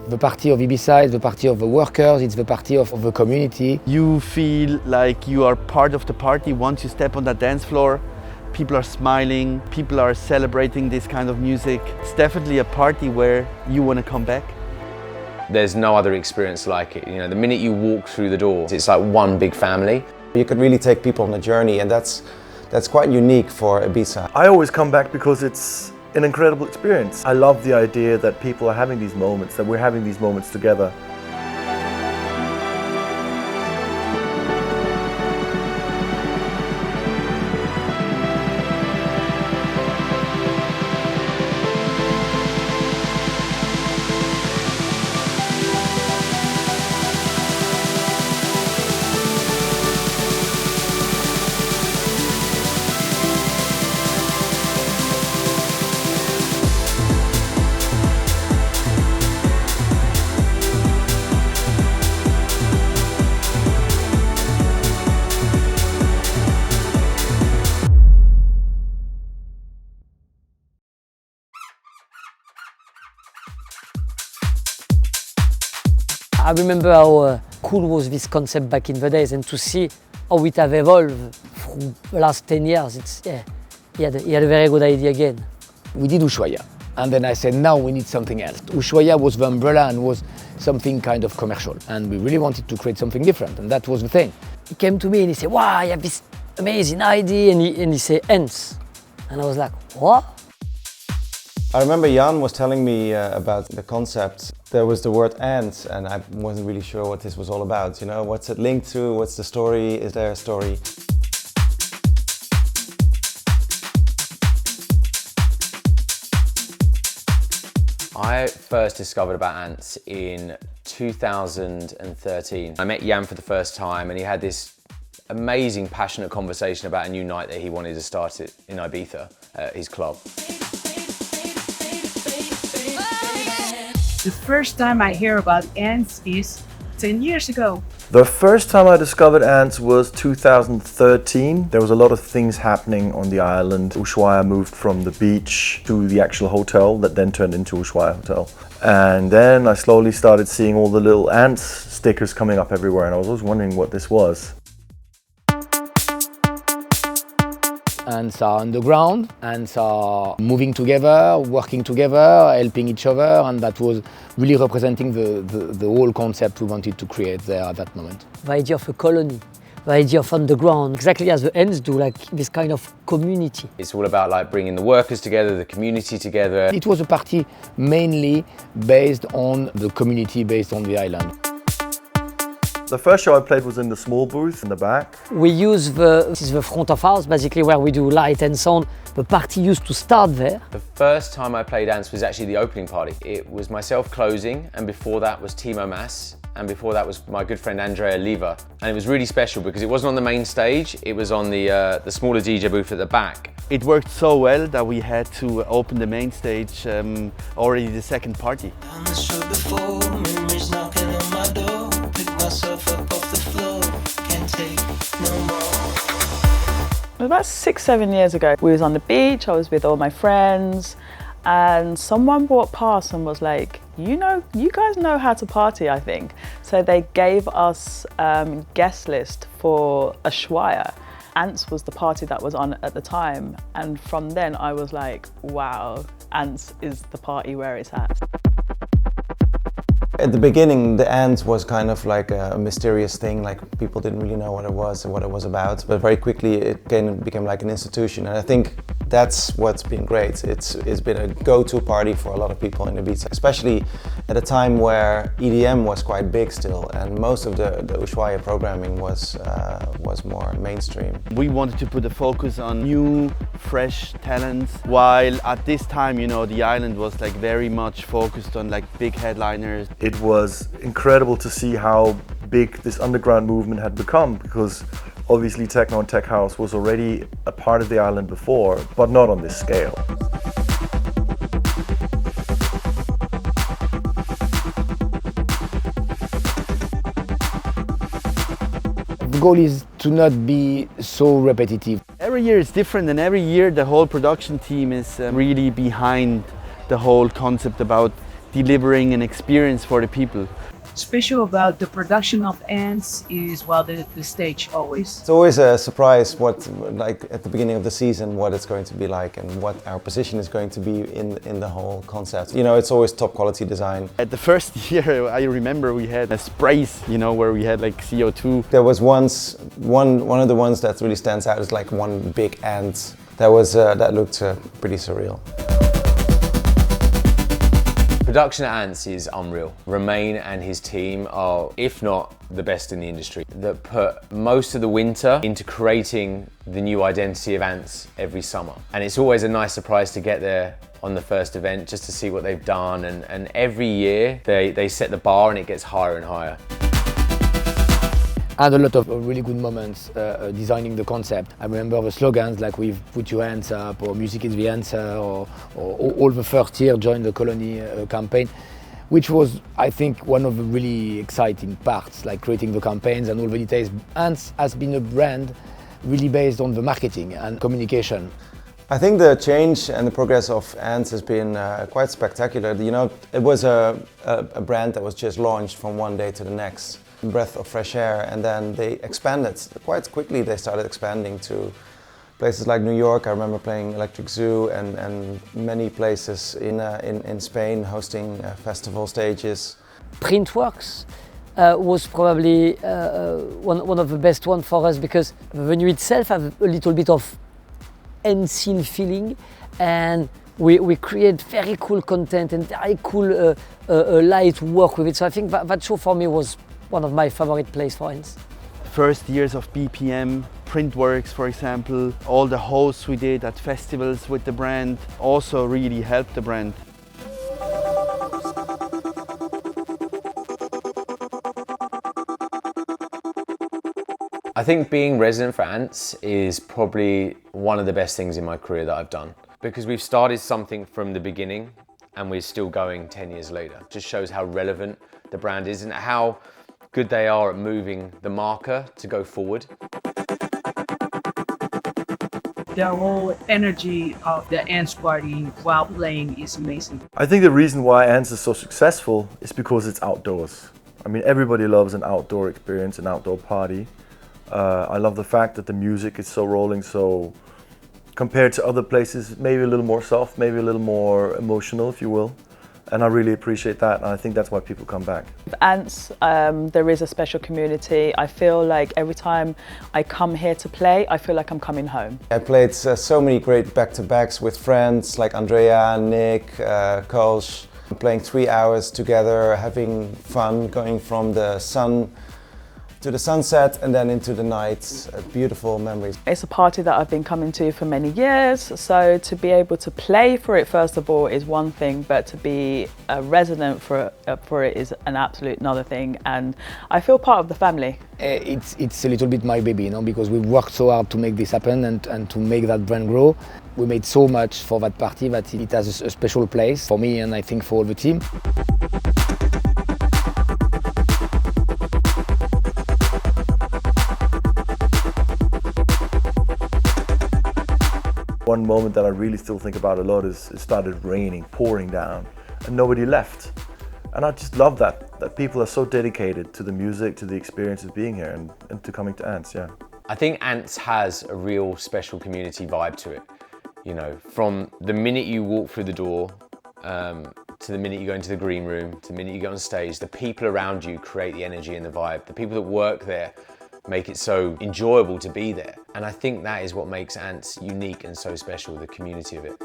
the party of Ibiza, it's the party of the workers, it's the party of the community. You feel like you are part of the party once you step on that dance floor. People are smiling, people are celebrating this kind of music. It's definitely a party where you want to come back. There's no other experience like it. You know, the minute you walk through the door, it's like one big family. You could really take people on a journey, and that's quite unique for Ibiza. I always come back because it's an incredible experience. I love the idea that people are having these moments, that we're having these moments together. I remember how cool was this concept back in the days, and to see how it have evolved through the last 10 years, he had a very good idea again. We did Ushuaia, and then I said, now we need something else. Ushuaia was the umbrella and was something kind of commercial, and we really wanted to create something different, and that was the thing. He came to me and he said, wow, I have this amazing idea, and he said, ants. And I was like, what? I remember Jan was telling me about the concept. There was the word ants, and I wasn't really sure what this was all about. You know, what's it linked to? What's the story? Is there a story? I first discovered about ants in 2013. I met Jan for the first time, and he had this amazing, passionate conversation about a new night that he wanted to start it in Ibiza, his club. The first time I hear about ants is 10 years ago. The first time I discovered ants was 2013. There was a lot of things happening on the island. Ushuaia moved from the beach to the actual hotel that then turned into Ushuaia Hotel. And then I slowly started seeing all the little ants stickers coming up everywhere, and I was always wondering what this was. Ants are underground, ants are moving together, working together, helping each other, and that was really representing the whole concept we wanted to create there at that moment. The idea of a colony, the idea of underground, exactly as the ants do, like this kind of community. It's all about like bringing the workers together, the community together. It was a party mainly based on the community, based on the island. The first show I played was in the small booth in the back. We use this is the front of house, basically where we do light and sound. The party used to start there. The first time I played ants was actually the opening party. It was myself closing, and before that was Timo Maas, and before that was my good friend Andrea Leva. And it was really special because it wasn't on the main stage, it was on the smaller DJ booth at the back. It worked so well that we had to open the main stage already the second party. About 6-7 years ago, we was on the beach, I was with all my friends, and someone walked past and was like, you guys know how to party, I think. So they gave us guest list for Ushuaia. Ants was the party that was on at the time, and from then I was like, wow, Ants is the party where it's at. At the beginning, the ants was kind of like a mysterious thing, like people didn't really know what it was and what it was about, but very quickly it became like an institution, and I think that's what's been great. It's been a go-to party for a lot of people in Ibiza, especially at a time where EDM was quite big still, and most of the Ushuaia programming was more mainstream. We wanted to put a focus on new, fresh talents, while at this time, you know, the island was like very much focused on like big headliners. It was incredible to see how big this underground movement had become, because obviously techno and tech house was already a part of the island before, but not on this scale. The goal is to not be so repetitive. Every year is different, and every year the whole production team is really behind the whole concept about delivering an experience for the people. Special about the production of Ants is, well, the stage always. It's always a surprise what, like at the beginning of the season, what it's going to be like and what our position is going to be in the whole concept. You know, it's always top quality design. At the first year, I remember we had sprays, you know, where we had like CO2. There was once, one of the ones that really stands out is like one big ant. That looked pretty surreal. Production at Ants is unreal. Romain and his team are, if not the best in the industry, that put most of the winter into creating the new identity of Ants every summer. And it's always a nice surprise to get there on the first event just to see what they've done. And every year they set the bar and it gets higher and higher. And a lot of really good moments designing the concept. I remember the slogans like "We've put your hands up" or "Music is the answer" or all the first year Join the Colony campaign, which was, I think, one of the really exciting parts, like creating the campaigns and all the details. Ants has been a brand really based on the marketing and communication. I think the change and the progress of Ants has been quite spectacular. You know, it was a brand that was just launched from one day to the next. Breath of fresh air, and then they expanded quite quickly. They started expanding to places like New York. I remember playing Electric Zoo and many places in Spain, hosting festival stages. Printworks was probably one of the best ones for us because the venue itself has a little bit of unseen feeling, and we create very cool content and very cool light to work with it. So I think that show for me was one of my favorite plays for Ants. First years of BPM, Printworks for example, all the hosts we did at festivals with the brand also really helped the brand. I think being resident for Ants is probably one of the best things in my career that I've done, because we've started something from the beginning and we're still going 10 years later. It just shows how relevant the brand is and how good they are at moving the marker to go forward. The whole energy of the Ants party while playing is amazing. I think the reason why Ants is so successful is because it's outdoors. I mean, everybody loves an outdoor experience, an outdoor party. I love the fact that the music is so rolling, so compared to other places, maybe a little more soft, maybe a little more emotional, if you will. And I really appreciate that, and I think that's why people come back. With Ants, there is a special community. I feel like every time I come here to play, I feel like I'm coming home. I played so many great back-to-backs with friends like Andrea, Nick, Kolsch, playing 3 hours together, having fun, going from the sun to the sunset and then into the night. Beautiful memories. It's a party that I've been coming to for many years, so to be able to play for it first of all is one thing, but to be a resident for it is an absolute another thing, and I feel part of the family. It's a little bit my baby, you know, because we've worked so hard to make this happen and to make that brand grow. We made so much for that party that it has a special place for me and I think for all the team. One moment that I really still think about a lot is it started raining, pouring down, and nobody left. And I just love that people are so dedicated to the music, to the experience of being here and to coming to Ants, yeah. I think Ants has a real special community vibe to it. You know, from the minute you walk through the door, to the minute you go into the green room, to the minute you go on stage, the people around you create the energy and the vibe. The people that work there make it so enjoyable to be there. And I think that is what makes Ants unique and so special, the community of it.